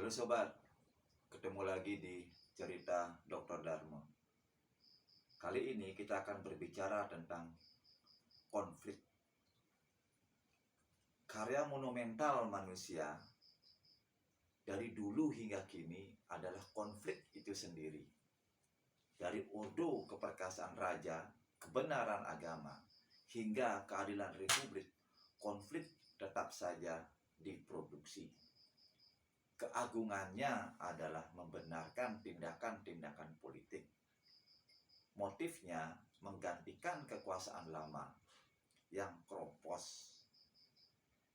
Halo sobat, ketemu lagi di cerita Dr. Darmo. Kali ini kita akan berbicara tentang konflik. Karya monumental manusia dari dulu hingga kini adalah konflik itu sendiri. Dari ordo keperkasaan raja, kebenaran agama, hingga keadilan republik, konflik tetap saja diproduksi. Keagungannya adalah membenarkan tindakan-tindakan politik. Motifnya menggantikan kekuasaan lama yang kropos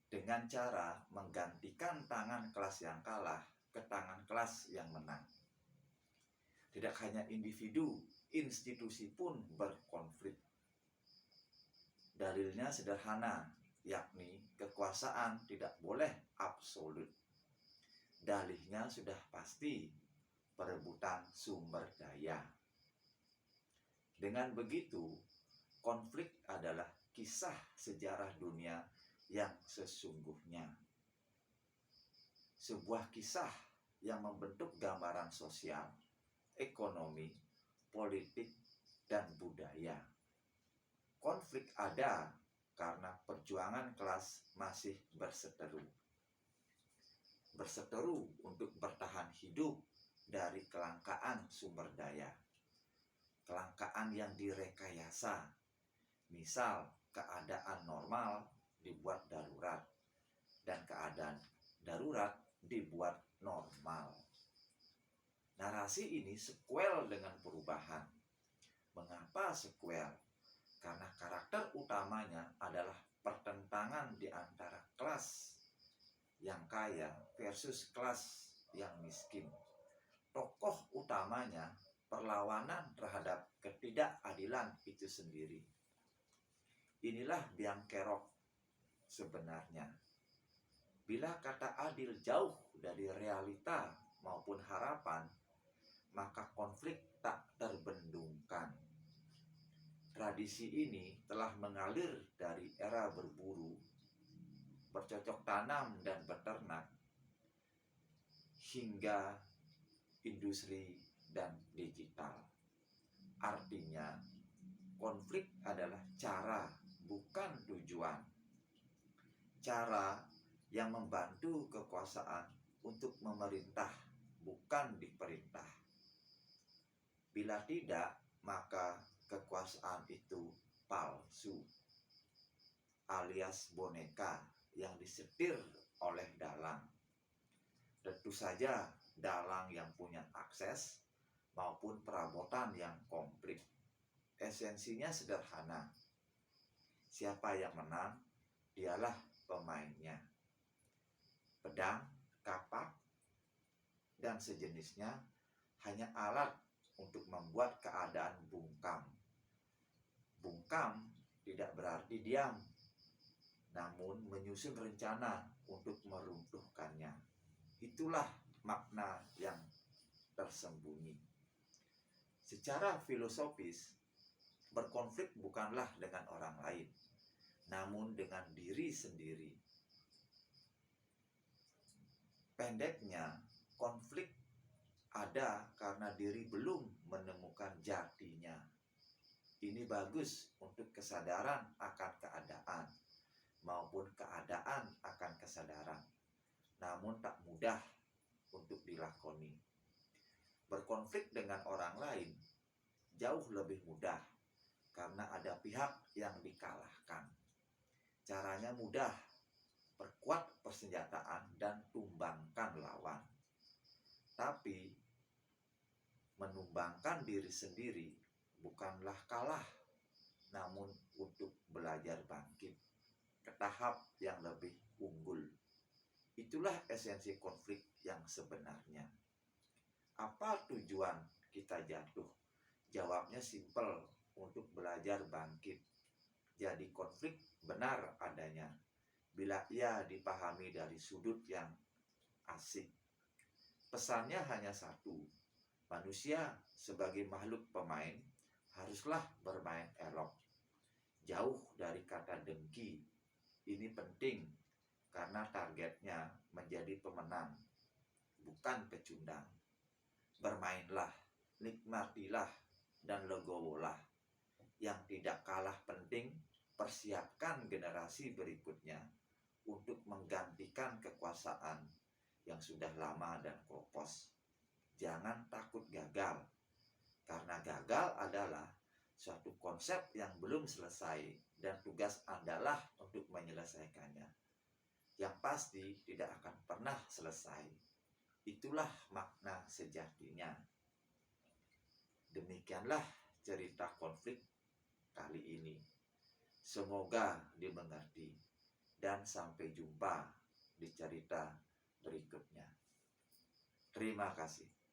dengan cara menggantikan tangan kelas yang kalah ke tangan kelas yang menang. Tidak hanya individu, institusi pun berkonflik. Dalilnya sederhana, yakni kekuasaan tidak boleh absolut. Dalihnya sudah pasti perebutan sumber daya. Dengan begitu, konflik adalah kisah sejarah dunia yang sesungguhnya. Sebuah kisah yang membentuk gambaran sosial, ekonomi, politik, dan budaya. Konflik ada karena perjuangan kelas masih berseteru. Berseteru untuk bertahan hidup dari kelangkaan sumber daya. Kelangkaan yang direkayasa. Misal, keadaan normal dibuat darurat dan keadaan darurat dibuat normal. Narasi ini sequel dengan perubahan. Mengapa sequel? Karena karakter utamanya adalah pertentangan di antara kelas yang kaya versus kelas yang miskin. Tokoh utamanya perlawanan terhadap ketidakadilan itu sendiri. Inilah biang kerok sebenarnya. Bila kata adil jauh dari realita maupun harapan, maka konflik tak terbendungkan. Tradisi ini telah mengalir dari era berburu, bercocok tanam dan beternak, hingga industri dan digital. Artinya, konflik adalah cara, bukan tujuan. Cara yang membantu kekuasaan untuk memerintah, bukan diperintah. Bila tidak, maka kekuasaan itu palsu, alias boneka yang disetir oleh dalang. Tentu saja dalang yang punya akses maupun perabotan yang komplit. Esensinya sederhana. Siapa yang menang, dialah pemainnya. Pedang, kapak, dan sejenisnya hanya alat untuk membuat keadaan bungkam. Bungkam tidak berarti diam, namun menyusun rencana untuk meruntuhkannya. Itulah makna yang tersembunyi. Secara filosofis, berkonflik bukanlah dengan orang lain, namun dengan diri sendiri. Pendeknya, konflik ada karena diri belum menemukan jatinya. Ini bagus untuk kesadaran akan keadaan maupun keadaan akan kesadaran, namun tak mudah untuk dilakoni. Berkonflik dengan orang lain jauh lebih mudah karena ada pihak yang dikalahkan. Caranya mudah, perkuat persenjataan dan tumbangkan lawan. Tapi menumbangkan diri sendiri bukanlah kalah, namun untuk belajar bangkit ke tahap yang lebih unggul. Itulah esensi konflik yang sebenarnya. Apa tujuan kita jatuh? Jawabnya simpel, untuk belajar bangkit. Jadi konflik benar adanya bila ia dipahami dari sudut yang asik. Pesannya hanya satu, manusia sebagai makhluk pemain haruslah bermain elok, jauh dari kata dengki. Ini penting karena targetnya menjadi pemenang, bukan pecundang. Bermainlah, nikmatilah, dan legowolah. Yang tidak kalah penting, persiapkan generasi berikutnya untuk menggantikan kekuasaan yang sudah lama dan kropos. Jangan takut gagal, karena gagal adalah suatu konsep yang belum selesai dan tugas adalah untuk menyelesaikannya. Yang pasti tidak akan pernah selesai. Itulah makna sejatinya. Demikianlah cerita konflik kali ini. Semoga dimengerti dan sampai jumpa di cerita berikutnya. Terima kasih.